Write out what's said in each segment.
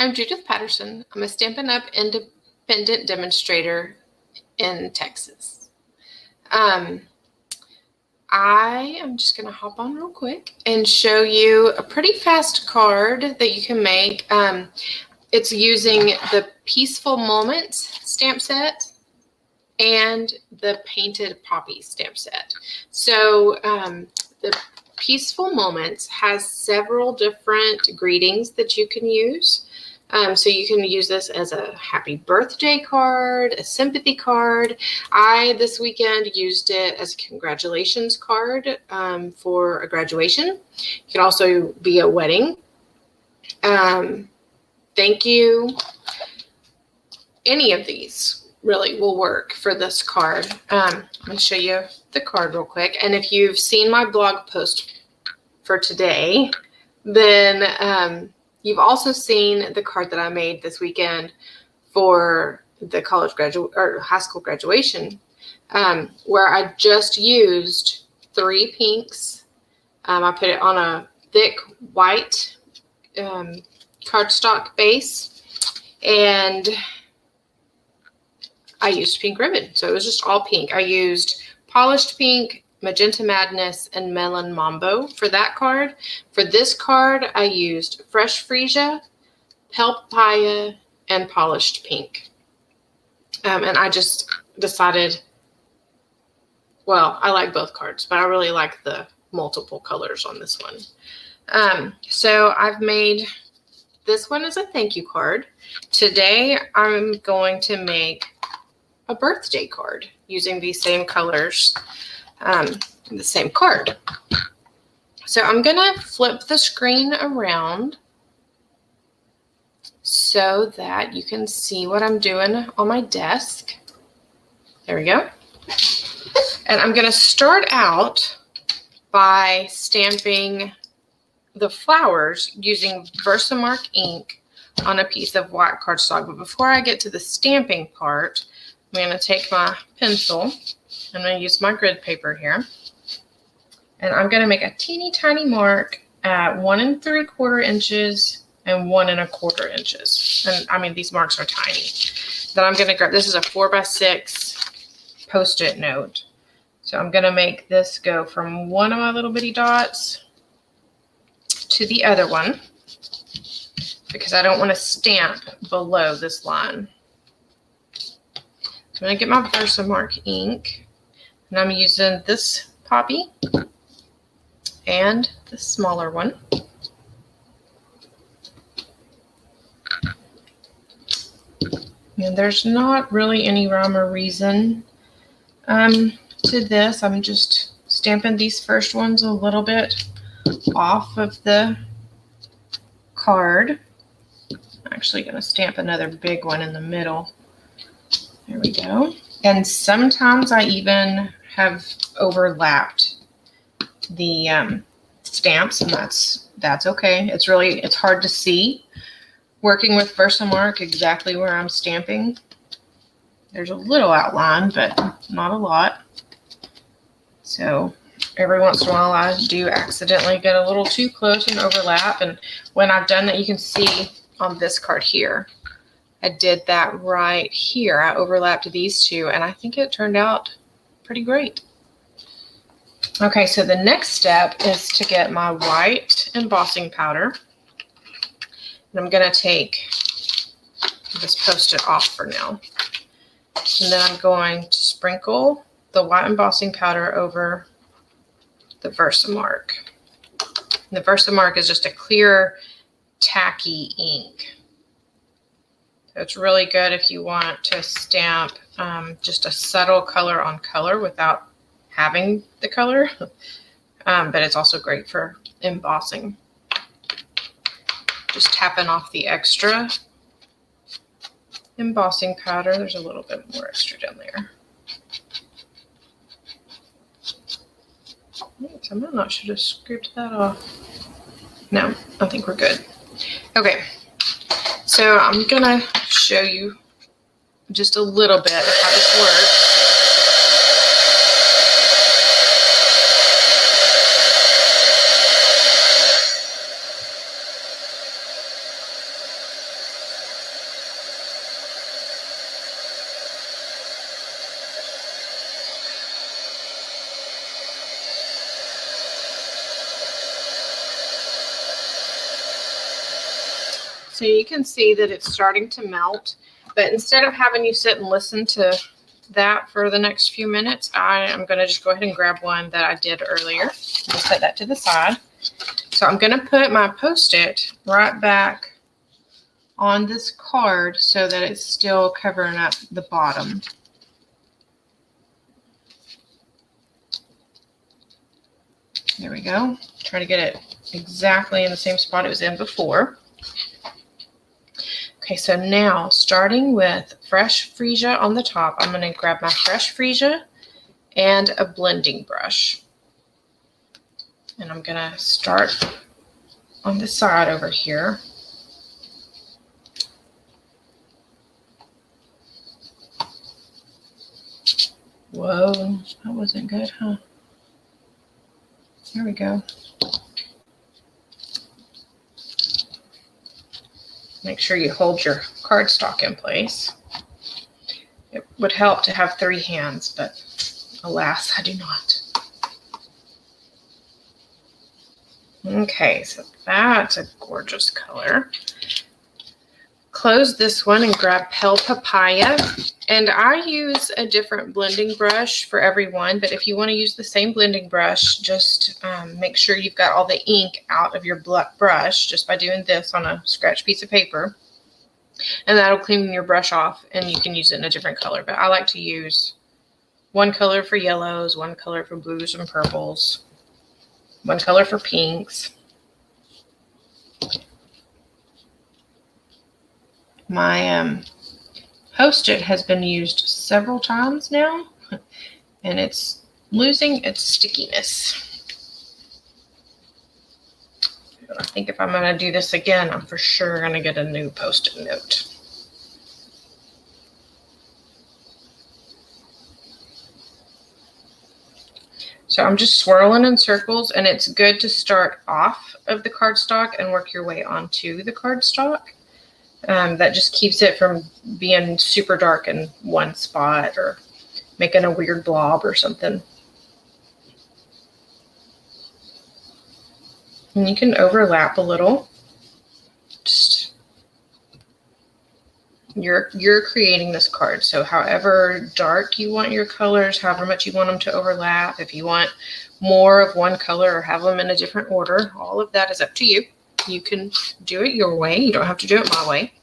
I'm Judith Patterson. I'm a Stampin' Up! Independent demonstrator in Texas. I am just going to hop on real quick and show you a pretty fast card that you can make. It's using the Peaceful Moments stamp set and the Painted Poppies stamp set. So the Peaceful Moments has several different greetings that you can use. So you can use this as a happy birthday card, a sympathy card. I, this weekend, used it as a congratulations card for a graduation. It could also be a wedding. Thank you. Any of these really will work for this card. I'm going to show you the card real quick. And if you've seen my blog post for today, then you've also seen the card that I made this weekend for the college graduate or high school graduation, where I just used 3 pinks. I put it on a thick white cardstock base, and I used pink ribbon. So it was just all pink. I used polished pink, Magenta Madness, and Melon Mambo for that card. For this card, I used Fresh Freesia, Pale Papaya, and Polished Pink. And I just decided, well, I like both cards, but I really like the multiple colors on this one. So I've made this one as a thank you card. Today, I'm going to make a birthday card using these same colors. The same card. So I'm going to flip the screen around so that you can see what I'm doing on my desk. There we go. And I'm going to start out by stamping the flowers using Versamark ink on a piece of white cardstock. But before I get to the stamping part, I'm going to take my pencil. I'm going to use my grid paper here. And I'm going to make a teeny tiny mark at 1 3/4 inches and 1 1/4 inches. And I mean, these marks are tiny. Then I'm going to grab, this is a 4x6 Post-it note. So I'm going to make this go from one of my little bitty dots to the other one, because I don't want to stamp below this line. I'm going to get my Versamark ink, and I'm using this poppy and the smaller one. And there's not really any rhyme or reason to this. I'm just stamping these first ones a little bit off of the card. I'm actually going to stamp another big one in the middle. There we go. And sometimes I even have overlapped the stamps, and that's okay. It's hard to see working with Versamark exactly where I'm stamping. There's a little outline, but not a lot. So every once in a while I do accidentally get a little too close and overlap. And when I've done that, you can see on this card here, I did that right here. I overlapped these two, and I think it turned out pretty great. Okay, so the next step is to get my white embossing powder. And I'm going to take this Post-it off for now. And then I'm going to sprinkle the white embossing powder over the Versamark. And the Versamark is just a clear, tacky ink. So it's really good if you want to stamp just a subtle color on color without having the color, but it's also great for embossing. Just tapping off the extra embossing powder. There's a little bit more extra down there. Somehow I should have scraped that off. No, I think we're good. Okay, so I'm gonna show you just a little bit of how this works. So you can see that it's starting to melt, but instead of having you sit and listen to that for the next few minutes, I am going to just go ahead and grab one that I did earlier. I'll set that to the side. So I'm going to put my Post-it right back on this card so that it's still covering up the bottom. There we go. Try to get it exactly in the same spot it was in before. Okay, so now starting with fresh freesia on the top, I'm going to grab my fresh freesia and a blending brush. And I'm going to start on the side over here. Whoa, that wasn't good, huh? There we go. Make sure you hold your cardstock in place. It would help to have 3 hands, but alas, I do not. Okay, so that's a gorgeous color. Close this one and grab Pale Papaya. And I use a different blending brush for every one, but if you want to use the same blending brush, just make sure you've got all the ink out of your brush just by doing this on a scratch piece of paper. And that'll clean your brush off and you can use it in a different color. But I like to use one color for yellows, one color for blues and purples, one color for pinks. My Post-it has been used several times now, and it's losing its stickiness. I think if I'm going to do this again, I'm for sure going to get a new Post-it note. So I'm just swirling in circles, and it's good to start off of the cardstock and work your way onto the cardstock. That just keeps it from being super dark in one spot or making a weird blob or something. And you can overlap a little. Just you're creating this card, so however dark you want your colors, however much you want them to overlap, if you want more of one color or have them in a different order, all of that is up to you. You can do it your way. You don't have to do it my way.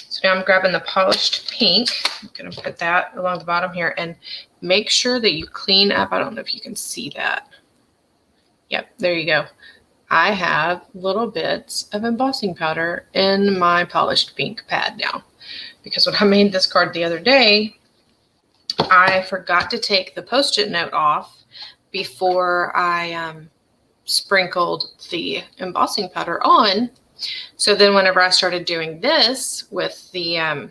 So now I'm grabbing the polished pink. I'm going to put that along the bottom here and make sure that you clean up. I don't know if you can see that. Yep, there you go. I have little bits of embossing powder in my polished pink pad now. Because when I made this card the other day, I forgot to take the Post-it note off before I sprinkled the embossing powder on. So then whenever I started doing this with the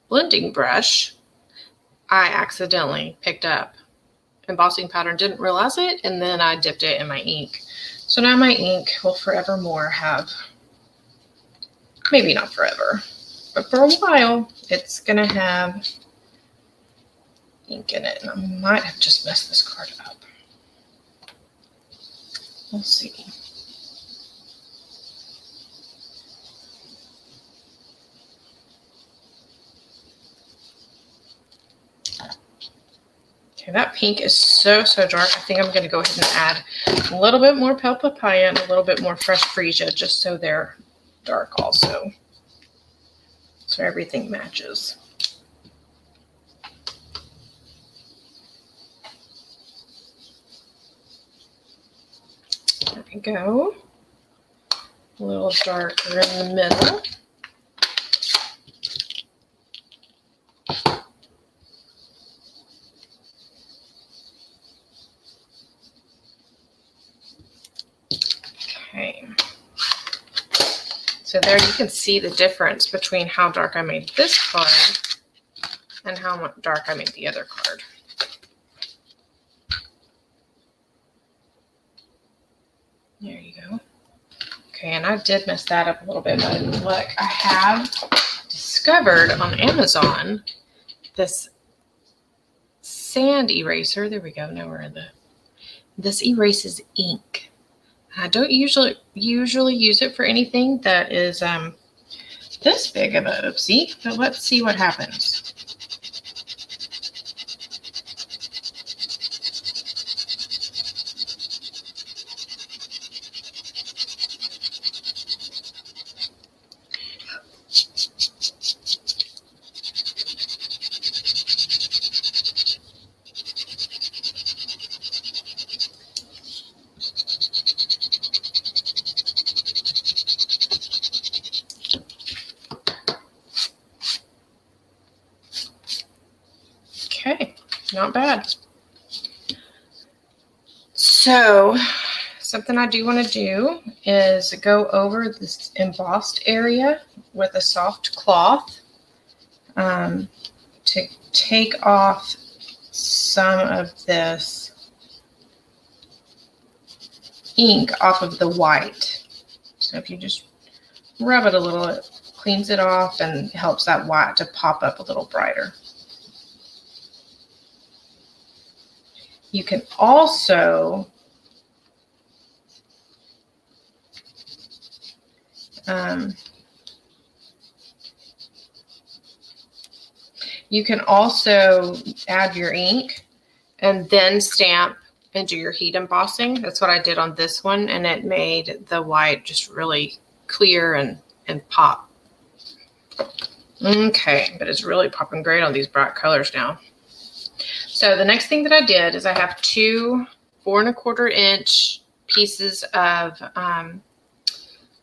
blending brush, I accidentally picked up embossing powder and didn't realize it, and then I dipped it in my ink. So now my ink will forevermore have, maybe not forever, but for a while, it's going to have ink in it. And I might have just messed this card up. We'll see. Okay, that pink is so dark. I think I'm going to go ahead and add a little bit more Pale Papaya and a little bit more fresh freesia just so they're dark also. So everything matches. There we go. A little darker in the middle. Okay, so there you can see the difference between how dark I made this card and how dark I made the other card. There you go. Okay, and I did mess that up a little bit, but look, I have discovered on Amazon this sand eraser. There we go. Now we're in this erases ink. I don't usually use it for anything that is this big of a oopsie, but let's see what happens. Okay, not bad. So something I do want to do is go over this embossed area with a soft cloth to take off some of this ink off of the white. So if you just rub it a little, it cleans it off and helps that white to pop up a little brighter. You can also add your ink and then stamp and do your heat embossing. That's what I did on this one, and it made the white just really clear and pop. Okay, but it's really popping great on these bright colors now. So the next thing that I did is I have two 4 1/4 inch pieces of,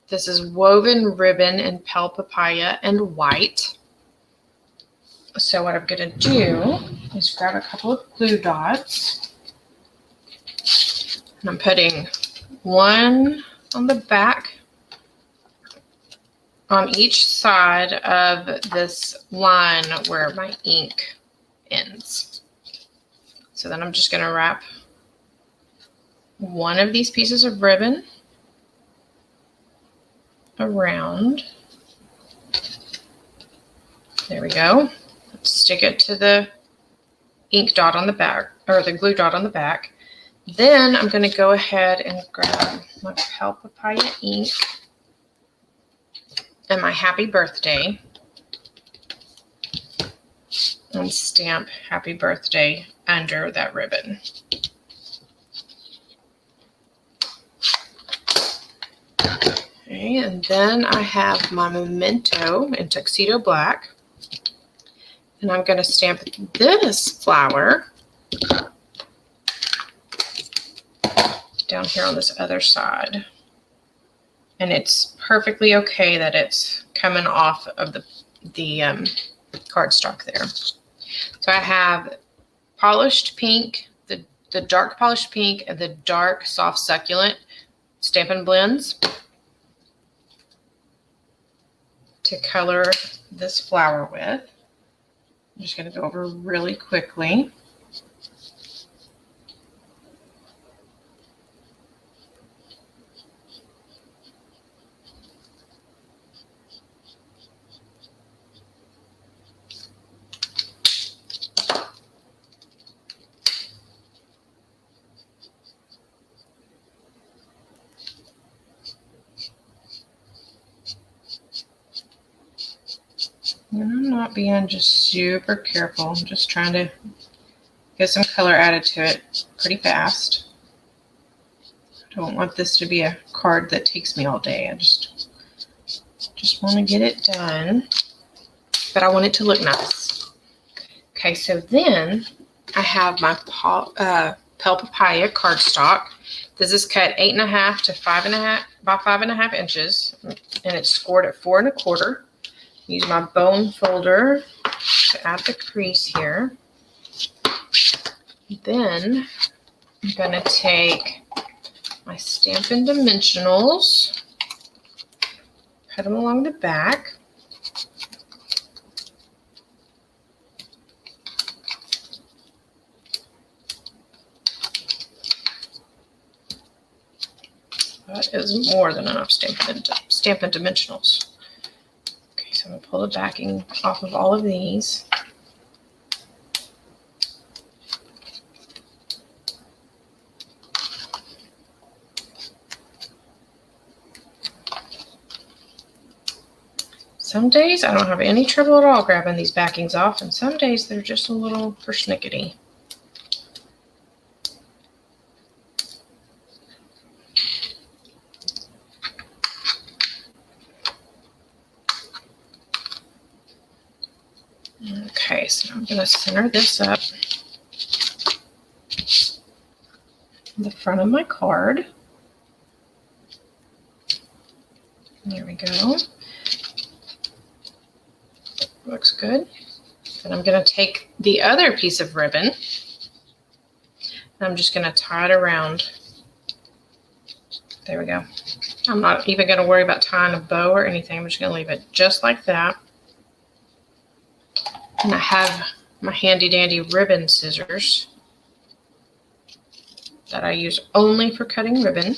this is woven ribbon in Pale Papaya and white. So what I'm going to do is grab a couple of glue dots. And I'm putting one on the back on each side of this line where my ink ends. So then I'm just going to wrap one of these pieces of ribbon around. There we go. Let's stick it to the ink dot on the back, or the glue dot on the back. Then I'm going to go ahead and grab my Pale Papaya ink and my happy birthday and stamp happy birthday under that ribbon. Okay, and then I have my memento in Tuxedo Black, and I'm going to stamp this flower down here on this other side. And it's perfectly okay that it's coming off of the cardstock there. So I have polished pink, the dark polished pink, and the dark soft succulent Stampin' Blends to color this flower with. I'm just going to go over really quickly. And I'm not being just super careful. I'm just trying to get some color added to it pretty fast. I don't want this to be a card that takes me all day. I just want to get it done, but I want it to look nice. Okay, so then I have my Pale Papaya cardstock. This is cut 8.5 to 5.5 by 5.5 inches, and it's scored at 4 1/4. Use my bone folder to add the crease here. Then I'm going to take my Stampin' Dimensionals, put them along the back. That is more than enough Stampin' Dimensionals. So I'm going to pull the backing off of all of these. Some days I don't have any trouble at all grabbing these backings off, and some days they're just a little persnickety. Okay, so I'm going to center this up in the front of my card. There we go. Looks good. And I'm going to take the other piece of ribbon and I'm just going to tie it around. There we go. I'm not even going to worry about tying a bow or anything. I'm just going to leave it just like that. And I have my handy dandy ribbon scissors that I use only for cutting ribbon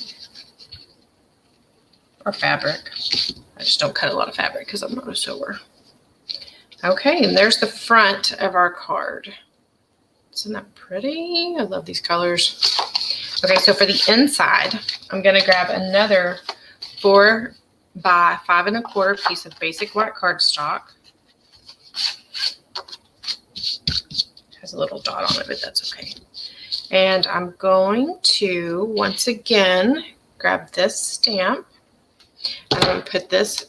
or fabric. I just don't cut a lot of fabric because I'm not a sewer. Okay, and there's the front of our card. Isn't that pretty? I love these colors. Okay, so for the inside, I'm going to grab another 4 by 5 1/4 piece of basic white cardstock. Has a little dot on it, but that's okay. And I'm going to, once again, grab this stamp. And I'm going to put this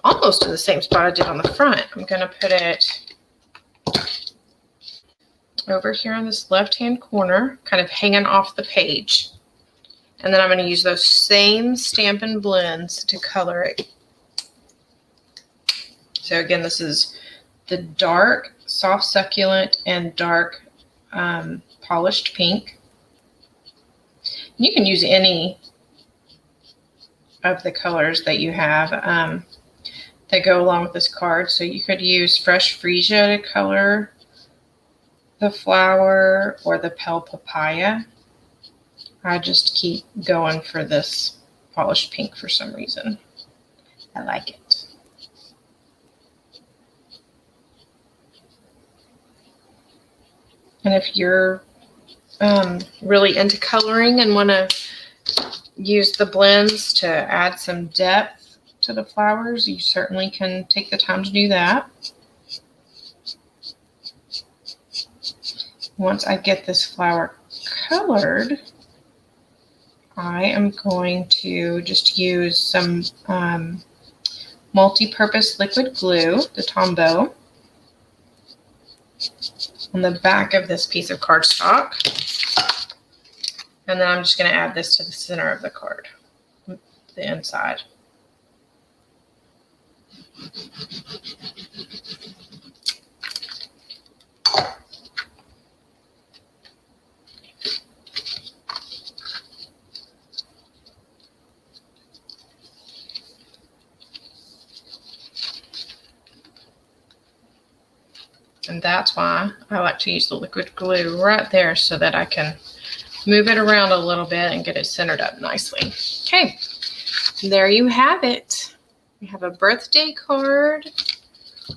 almost in the same spot I did on the front. I'm going to put it over here on this left-hand corner, kind of hanging off the page. And then I'm going to use those same Stampin' blends to color it. So again, this is the dark, soft succulent, and dark polished pink. You can use any of the colors that you have that go along with this card. So you could use Fresh Freesia to color the flower or the Pale Papaya. I just keep going for this polished pink for some reason. I like it. And if you're really into coloring and want to use the blends to add some depth to the flowers, you certainly can take the time to do that. Once I get this flower colored, I am going to just use some multi-purpose liquid glue, the Tombow, on the back of this piece of cardstock. And then I'm just going to add this to the center of the card, the inside. And that's why I like to use the liquid glue right there so that I can move it around a little bit and get it centered up nicely. Okay, there you have it. We have a birthday card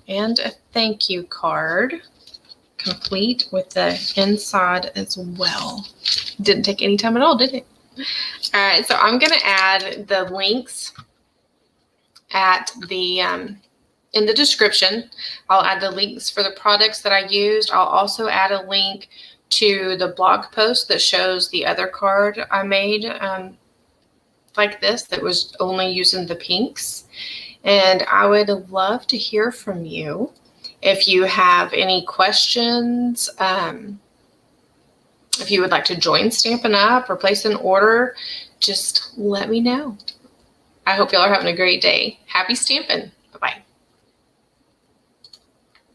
and a thank you card, complete with the inside as well. Didn't take any time at all, did it? All right, so I'm going to add the links at the in the description. I'll add the links for the products that I used. I'll also add a link to the blog post that shows the other card I made like this that was only using the pinks. And I would love to hear from you. If you have any questions, if you would like to join Stampin' Up or place an order, just let me know. I hope y'all are having a great day. Happy stamping!